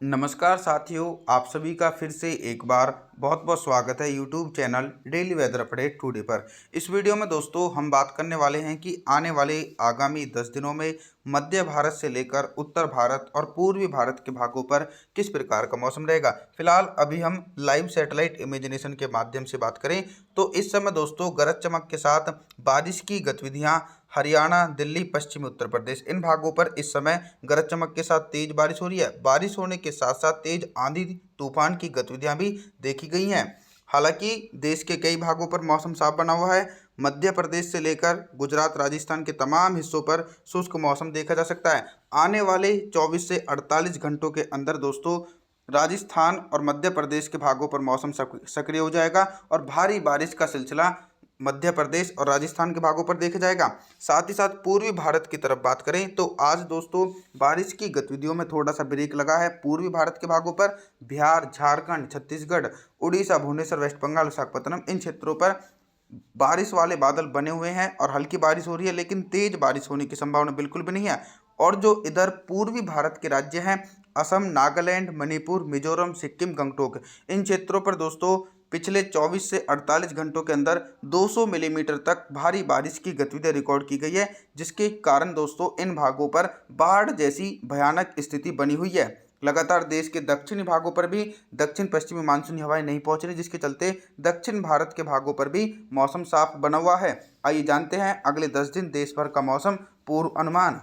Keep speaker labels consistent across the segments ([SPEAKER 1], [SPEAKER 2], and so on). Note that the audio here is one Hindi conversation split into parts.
[SPEAKER 1] नमस्कार साथियों, आप सभी का फिर से एक बार बहुत बहुत स्वागत है YouTube channel daily weather update today पर। इस वीडियो में दोस्तों हम बात करने वाले हैं कि आने वाले आगामी 10 दिनों में मध्य भारत से लेकर उत्तर भारत और पूर्वी भारत के भागों पर किस प्रकार का मौसम रहेगा। फिलहाल अभी हम लाइव सैटेलाइट इमेजिनेशन के माध्यम से बात करें तो इस समय दोस्तों गरज चमक के साथ बारिश की गतिविधियां हरियाणा, दिल्ली, पश्चिमी उत्तर प्रदेश इन भागों पर इस समय गरज चमक के साथ तेज बारिश हो रही है। बारिश होने के साथ साथ तेज आंधी तूफान की गतिविधियां भी देखी गई हैं। हालांकि देश के कई भागों पर मौसम साफ बना हुआ है। मध्य प्रदेश से लेकर गुजरात, राजस्थान के तमाम हिस्सों पर शुष्क मौसम देखा जा सकता है। आने वाले 24 से 48 घंटों के अंदर दोस्तों राजस्थान और मध्य प्रदेश के भागों पर मौसम सक्रिय हो जाएगा और भारी बारिश का सिलसिला मध्य प्रदेश और राजस्थान के भागों पर देखा जाएगा। साथ ही साथ पूर्वी भारत की तरफ बात करें तो आज दोस्तों बारिश की गतिविधियों में थोड़ा सा ब्रेक लगा है। पूर्वी भारत के भागों पर बिहार, झारखंड, छत्तीसगढ़, उड़ीसा, भुवनेश्वर, वेस्ट बंगाल, विशाखापत्तनम इन क्षेत्रों पर बारिश वाले बादल बने हुए हैं और हल्की बारिश हो रही है, लेकिन तेज बारिश होने की संभावना बिल्कुल भी नहीं है। और जो इधर पूर्वी भारत के राज्य हैं असम, नागालैंड, मणिपुर, मिजोरम, सिक्किम, गंगटोक इन क्षेत्रों पर दोस्तों पिछले 24 से 48 घंटों के अंदर 200 मिलीमीटर तक भारी बारिश की गतिविधियां रिकॉर्ड की गई है, जिसके कारण दोस्तों इन भागों पर बाढ़ जैसी भयानक स्थिति बनी हुई है। लगातार देश के दक्षिणी भागों पर भी दक्षिण पश्चिमी मानसूनी हवाएं नहीं पहुंच रही, जिसके चलते दक्षिण भारत के भागों पर भी मौसम साफ बना हुआ है। आइए जानते हैं अगले 10 दिन देश भर का मौसम पूर्व अनुमान।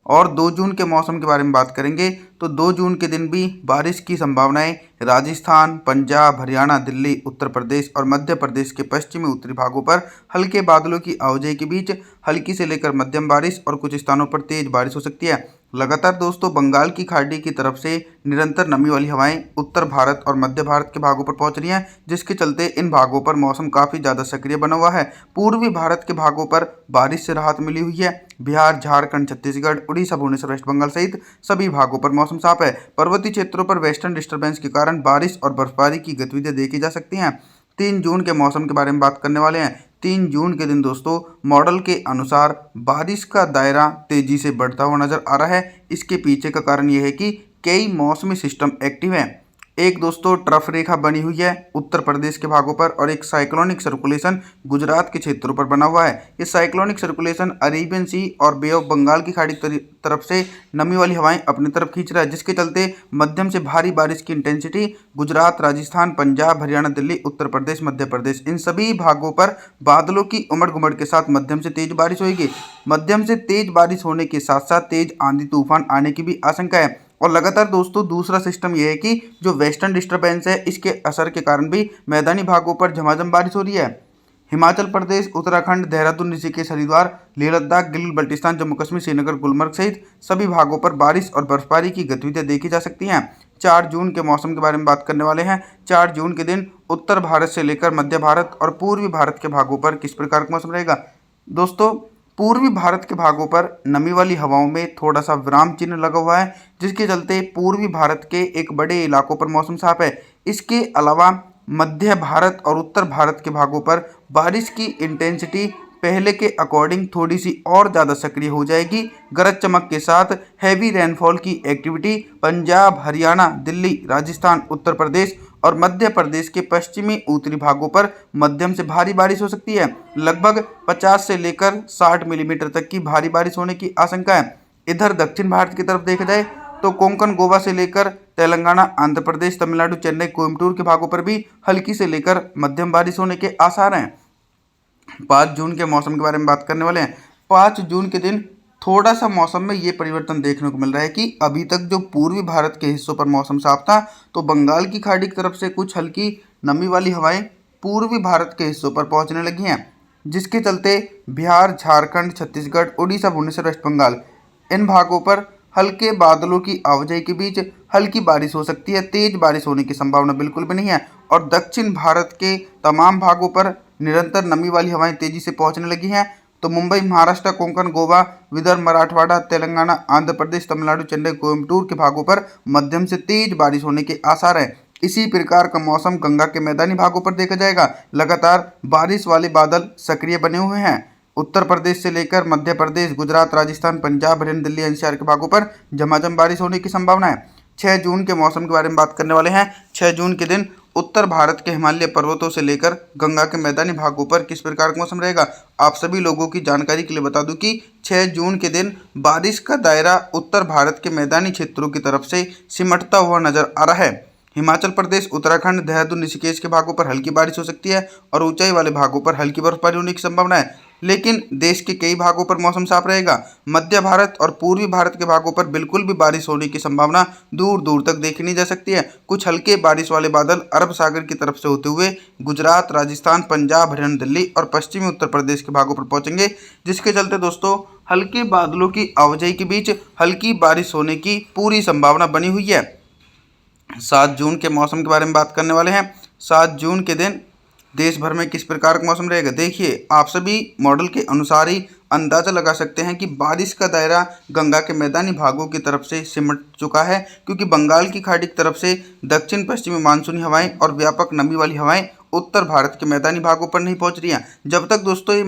[SPEAKER 1] और 2 जून के मौसम के बारे में बात करेंगे तो 2 जून के दिन भी बारिश की संभावनाएं राजस्थान, पंजाब, हरियाणा, दिल्ली, उत्तर प्रदेश और मध्य प्रदेश के पश्चिमी उत्तरी भागों पर हल्के बादलों की आवाजाही के बीच हल्की से लेकर मध्यम बारिश और कुछ स्थानों पर तेज बारिश हो सकती है। लगातार दोस्तों बंगाल की खाड़ी की तरफ से निरंतर नमी वाली हवाएं उत्तर भारत और मध्य भारत के भागों पर पहुंच रही हैं, जिसके चलते इन भागों पर मौसम काफ़ी ज़्यादा सक्रिय बना हुआ है। पूर्वी भारत के भागों पर बारिश से राहत मिली हुई है। बिहार, झारखंड, छत्तीसगढ़, उड़ीसा, भुवनेश्वर, वेस्ट बंगाल सहित सभी भागों पर मौसम साफ है। पर्वतीय क्षेत्रों पर वेस्टर्न डिस्टर्बेंस के कारण बारिश और बर्फबारी की गतिविधियां देखी जा सकती हैं। 3 जून के मौसम के बारे में बात करने वाले हैं। 3 जून के दिन दोस्तों मॉडल के अनुसार बारिश का दायरा तेजी से बढ़ता हुआ नजर आ रहा है। इसके पीछे का कारण यह है कि कई मौसमी सिस्टम एक्टिव हैं। एक दोस्तों ट्रफ रेखा बनी हुई है उत्तर प्रदेश के भागों पर और एक साइक्लोनिक सर्कुलेशन गुजरात के क्षेत्रों पर बना हुआ है। ये साइक्लोनिक सर्कुलेशन अरेबियन सी और बे ऑफ बंगाल की खाड़ी की तरफ से नमी वाली हवाएं अपनी तरफ खींच रहा है, जिसके चलते मध्यम से भारी बारिश की इंटेंसिटी गुजरात, राजस्थान, पंजाब, हरियाणा, दिल्ली, उत्तर प्रदेश, मध्य प्रदेश इन सभी भागों पर बादलों की उमड़ घुमड़ के साथ मध्यम से तेज बारिश होगी। मध्यम से तेज बारिश होने के साथ साथ तेज आंधी तूफान आने की भी आशंका है। और लगातार दोस्तों दूसरा सिस्टम यह है कि जो वेस्टर्न डिस्टर्बेंस है इसके असर के कारण भी मैदानी भागों पर झमाझम बारिश हो रही है। हिमाचल प्रदेश, उत्तराखंड, देहरादून, ऋषिकेश, हरिद्वार, लेह लद्दाख, गिलगित बल्टिस्तान, जम्मू कश्मीर, श्रीनगर, गुलमर्ग सहित सभी भागों पर बारिश और बर्फबारी की गतिविधियां देखी जा सकती हैं। 4 जून के मौसम के बारे में बात करने वाले हैं। 4 जून के दिन उत्तर भारत से लेकर मध्य भारत और पूर्वी भारत के भागों पर किस प्रकार का मौसम रहेगा। दोस्तों पूर्वी भारत के भागों पर नमी वाली हवाओं में थोड़ा सा विराम चिन्ह लगा हुआ है, जिसके चलते पूर्वी भारत के एक बड़े इलाकों पर मौसम साफ है। इसके अलावा मध्य भारत और उत्तर भारत के भागों पर बारिश की इंटेंसिटी पहले के अकॉर्डिंग थोड़ी सी और ज़्यादा सक्रिय हो जाएगी। गरज चमक के साथ हैवी रेनफॉल की एक्टिविटी पंजाब, हरियाणा, दिल्ली, राजस्थान, उत्तर प्रदेश और मध्य प्रदेश के पश्चिमी उत्तरी भागों पर मध्यम से भारी बारिश हो सकती है। लगभग 50 से लेकर 60 मिलीमीटर तक की भारी बारिश होने की आशंका है। इधर दक्षिण भारत की तरफ देखा जाए तो कोंकण, गोवा से लेकर तेलंगाना, आंध्र प्रदेश, तमिलनाडु, चेन्नई, कोयम्बटूर के भागों पर भी हल्की से लेकर मध्यम बारिश होने के आसार हैं। 5 जून के मौसम के बारे में बात करने वाले हैं। 5 जून के दिन थोड़ा सा मौसम में ये परिवर्तन देखने को मिल रहा है कि अभी तक जो पूर्वी भारत के हिस्सों पर मौसम साफ था, तो बंगाल की खाड़ी की तरफ से कुछ हल्की नमी वाली हवाएं पूर्वी भारत के हिस्सों पर पहुंचने लगी हैं, जिसके चलते बिहार, झारखंड, छत्तीसगढ़, उड़ीसा, भुवनेश्वर, वेस्ट बंगाल इन भागों पर हल्के बादलों की आवाजाही के बीच हल्की बारिश हो सकती है। तेज बारिश होने की संभावना बिल्कुल भी नहीं है। और दक्षिण भारत के तमाम भागों पर निरंतर नमी वाली हवाएं तेजी से पहुंचने लगी हैं। तो मुंबई, महाराष्ट्र, कोंकण, गोवा, विदर्भ, मराठवाड़ा, तेलंगाना, आंध्र प्रदेश, तमिलनाडु, चेन्नई, कोयम्बटूर के भागों पर मध्यम से तेज बारिश होने के आसार हैं। इसी प्रकार का मौसम गंगा के मैदानी भागों पर देखा जाएगा। लगातार बारिश वाले बादल सक्रिय बने हुए हैं। उत्तर प्रदेश से लेकर मध्य प्रदेश, गुजरात, राजस्थान, पंजाब, हरियाणा, दिल्ली, एनसीआर के भागों पर झमाझम बारिश होने की संभावना है। 6 जून के मौसम के बारे में बात करने वाले हैं। 6 जून के दिन उत्तर भारत के हिमालय पर्वतों से लेकर गंगा के मैदानी भागों पर किस प्रकार का मौसम रहेगा। आप सभी लोगों की जानकारी के लिए बता दूं कि 6 जून के दिन बारिश का दायरा उत्तर भारत के मैदानी क्षेत्रों की तरफ से सिमटता हुआ नजर आ रहा है। हिमाचल प्रदेश, उत्तराखंड, देहरादून, ऋषिकेश के भागों पर हल्की बारिश हो सकती है और ऊंचाई वाले भागों पर हल्की बर्फबारी होने की संभावना है। लेकिन देश के कई भागों पर मौसम साफ रहेगा। मध्य भारत और पूर्वी भारत के भागों पर बिल्कुल भी बारिश होने की संभावना दूर दूर तक देखी नहीं जा सकती है। कुछ हल्के बारिश वाले बादल अरब सागर की तरफ से होते हुए गुजरात, राजस्थान, पंजाब, हरियाणा, दिल्ली और पश्चिमी उत्तर प्रदेश के भागों पर पहुंचेंगे, जिसके चलते दोस्तों हल्के बादलों की आवाजाही के बीच हल्की बारिश होने की पूरी संभावना बनी हुई है। 7 जून के मौसम के बारे में बात करने वाले हैं। 7 जून के दिन देश भर में किस प्रकार का मौसम रहेगा। देखिए, आप सभी मॉडल के अनुसार ही अंदाजा लगा सकते हैं कि बारिश का दायरा गंगा के मैदानी भागों की तरफ से सिमट चुका है, क्योंकि बंगाल की खाड़ी की तरफ से दक्षिण पश्चिमी मानसूनी हवाएं और व्यापक नमी वाली हवाएं उत्तर भारत के मैदानी भागों पर नहीं पहुंच रही हैं। जब तक दोस्तों ये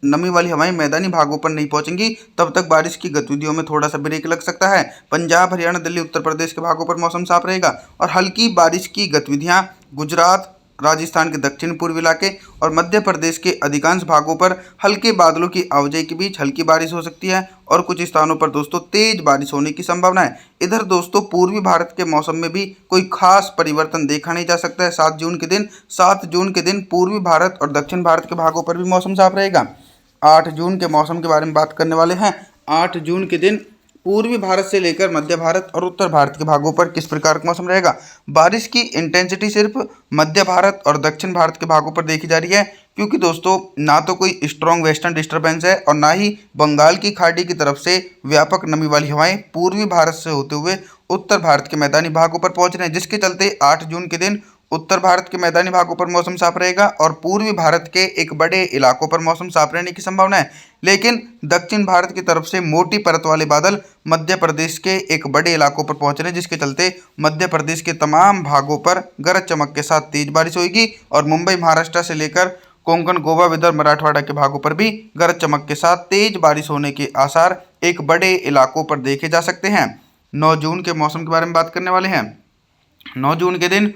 [SPEAKER 1] नमी वाली हवाएं मैदानी भागों पर नहीं पहुंचेंगी, तब तक बारिश की गतिविधियों में थोड़ा सा ब्रेक लग सकता है। पंजाब, हरियाणा, दिल्ली, उत्तर प्रदेश के भागों पर मौसम साफ रहेगा और हल्की बारिश की गतिविधियां गुजरात, राजस्थान के दक्षिण पूर्वी इलाके और मध्य प्रदेश के अधिकांश भागों पर हल्के बादलों की आवाजाही के बीच हल्की बारिश हो सकती है और कुछ स्थानों पर दोस्तों तेज बारिश होने की संभावना है। इधर दोस्तों पूर्वी भारत के मौसम में भी कोई खास परिवर्तन देखा नहीं जा सकता है 7 जून के दिन। 7 जून के दिन पूर्वी भारत और दक्षिण भारत के भागों पर भी मौसम साफ रहेगा। 8 जून के मौसम के बारे में बात करने वाले हैं। 8 जून के दिन पूर्वी भारत से लेकर मध्य भारत और उत्तर भारत के भागों पर किस प्रकार का मौसम रहेगा। बारिश की इंटेंसिटी सिर्फ मध्य भारत और दक्षिण भारत के भागों पर देखी जा रही है, क्योंकि दोस्तों ना तो कोई स्ट्रॉन्ग वेस्टर्न डिस्टर्बेंस है और ना ही बंगाल की खाड़ी की तरफ से व्यापक नमी वाली हवाएं पूर्वी भारत से होते हुए उत्तर भारत के मैदानी भागों पर पहुंच रहे हैं, जिसके चलते 8 जून के दिन उत्तर भारत के मैदानी भागों पर मौसम साफ रहेगा और पूर्वी भारत के एक बड़े इलाकों पर मौसम साफ रहने की संभावना है। लेकिन दक्षिण भारत की तरफ से मोटी परत वाले बादल मध्य प्रदेश के एक बड़े इलाकों पर पहुंच रहे हैं, जिसके चलते मध्य प्रदेश के तमाम भागों पर गरज चमक के साथ तेज बारिश होगी और मुंबई, महाराष्ट्र से लेकर कोंकण, गोवा, विदर्भ, मराठवाड़ा के भागों पर भी गरज चमक के साथ तेज बारिश होने के आसार एक बड़े इलाकों पर देखे जा सकते हैं। 9 जून के मौसम के बारे में बात करने वाले हैं। 9 जून के दिन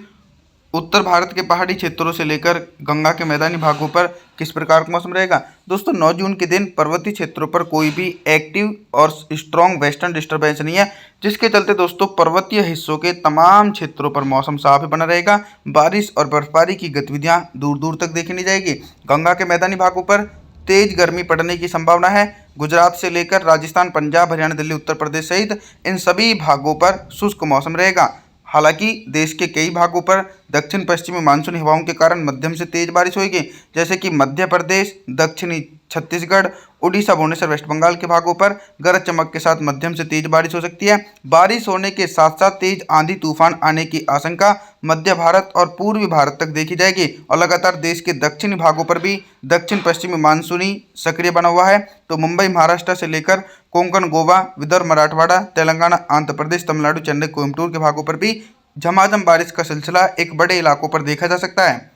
[SPEAKER 1] उत्तर भारत के पहाड़ी क्षेत्रों से लेकर गंगा के मैदानी भागों पर किस प्रकार का मौसम रहेगा। दोस्तों 9 जून के दिन पर्वतीय क्षेत्रों पर कोई भी एक्टिव और स्ट्रॉन्ग वेस्टर्न डिस्टर्बेंस नहीं है, जिसके चलते दोस्तों पर्वतीय हिस्सों के तमाम क्षेत्रों पर मौसम साफ बना रहेगा। बारिश और बर्फबारी की गतिविधियां दूर दूर तक देखी नहीं जाएगी। गंगा के मैदानी भागों पर तेज गर्मी पड़ने की संभावना है। गुजरात से लेकर राजस्थान, पंजाब, हरियाणा, दिल्ली, उत्तर प्रदेश सहित इन सभी भागों पर शुष्क मौसम रहेगा। हालांकि देश के कई भागों पर दक्षिण पश्चिमी मानसूनी हवाओं के कारण मध्यम से तेज बारिश होगी, जैसे कि मध्य प्रदेश, दक्षिणी छत्तीसगढ़, उड़ीसा, भुवनेश्वर, वेस्ट बंगाल के भागों पर गरज चमक के साथ मध्यम से तेज बारिश हो सकती है। बारिश होने के साथ साथ तेज आंधी तूफान आने की आशंका मध्य भारत और पूर्वी भारत तक देखी जाएगी और लगातार देश के दक्षिणी भागों पर भी दक्षिण पश्चिमी मानसूनी सक्रिय बना हुआ है। तो मुंबई, महाराष्ट्र से लेकर कोंकण, गोवा, विदर्भ, मराठवाड़ा, तेलंगाना, आंध्र प्रदेश, तमिलनाडु, चेन्नई, कोयम्बटूर के भागों पर भी झमाझम बारिश का सिलसिला एक बड़े इलाकों पर देखा जा सकता है।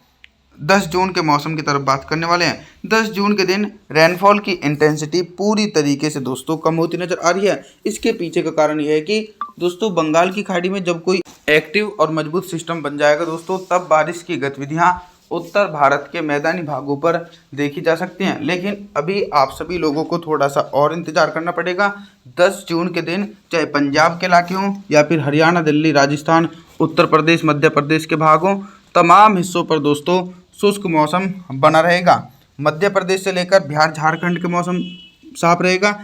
[SPEAKER 1] 10 जून के मौसम की तरफ बात करने वाले हैं। 10 जून के दिन रेनफॉल की इंटेंसिटी पूरी तरीके से दोस्तों कम होती नजर आ रही है। इसके पीछे का कारण यह है कि दोस्तों बंगाल की खाड़ी में जब कोई एक्टिव और मजबूत सिस्टम बन जाएगा दोस्तों, तब बारिश की गतिविधियां उत्तर भारत के मैदानी भागों पर देखी जा सकती हैं। लेकिन अभी आप सभी लोगों को थोड़ा सा और इंतजार करना पड़ेगा। 10 जून के दिन चाहे पंजाब के इलाके हों या फिर हरियाणा, दिल्ली, राजस्थान, उत्तर प्रदेश, मध्य प्रदेश के भागों, तमाम हिस्सों पर दोस्तों शुष्क मौसम बना रहेगा। मध्य प्रदेश से लेकर बिहार, झारखंड के मौसम साफ रहेगा।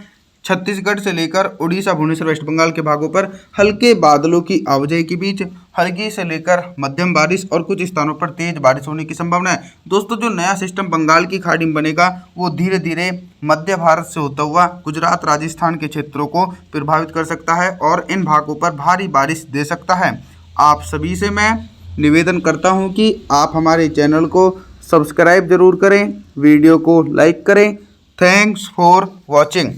[SPEAKER 1] छत्तीसगढ़ से लेकर उड़ीसा, भुवनेश्वर, वेस्ट बंगाल के भागों पर हल्के बादलों की आवाजाही के बीच हल्की से लेकर मध्यम बारिश और कुछ स्थानों पर तेज बारिश होने की संभावना है। दोस्तों जो नया सिस्टम बंगाल की खाड़ी में बनेगा वो धीरे धीरे मध्य भारत से होता हुआ गुजरात, राजस्थान के क्षेत्रों को प्रभावित कर सकता है और इन भागों पर भारी बारिश दे सकता है। आप सभी से मैं निवेदन करता हूं कि आप हमारे चैनल को सब्सक्राइब जरूर करें, वीडियो को लाइक करें। Thanks for watching.